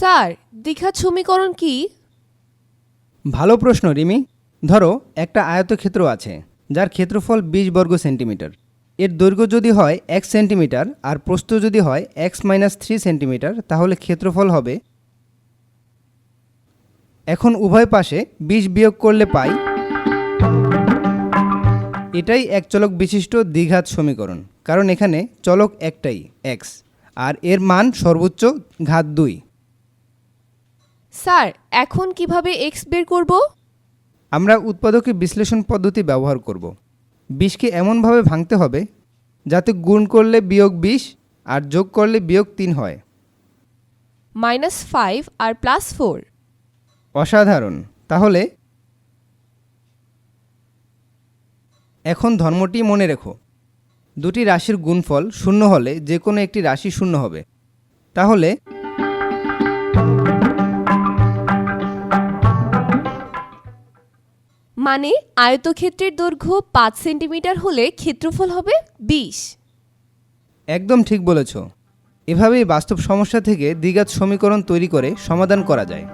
Sir দ্বিঘাত সমীকরণ কি? ভালো প্রশ্ন রিমি। ধরো একটা আয়তক্ষেত্র আছে যার ক্ষেত্রফল 20 বর্গ সেন্টিমিটার। এর দৈর্ঘ্য যদি হয় 1 সেন্টিমিটার আর প্রস্থ যদি হয় x-3 সেন্টিমিটার, তাহলে ক্ষেত্রফল হবে। এখন উভয় পাশে 20 বিয়োগ করলে পাই। এটাই এক চলক বিশিষ্ট দ্বিঘাত সমীকরণ, কারণ এখানে চলক একটাই x আর এর মান সর্বোচ্চ ঘাত 2। স্যার এখন কিভাবে এক্স বের করব? আমরা উৎপাদকে বিশ্লেষণ পদ্ধতি ব্যবহার করব। 20কে এমনভাবে ভাঙতে হবে যাতে গুণ করলে বিয়োগ 20 আর যোগ করলে বিয়োগ 3 হয়। -5 আর +4। অসাধারণ। তাহলে এখন ধর্মটি মনে রেখো, দুটি রাশির গুণফল শূন্য হলে যে কোনো একটি রাশি শূন্য হবে। তাহলে মানে আয়তক্ষেত্রের দৈর্ঘ্য 5 সেন্টিমিটার হলে ক্ষেত্রফল হবে 20। একদম ঠিক বলেছ। এভাবেই বাস্তব সমস্যা থেকে দ্বিঘাত সমীকরণ তৈরি করে সমাধান করা যায়।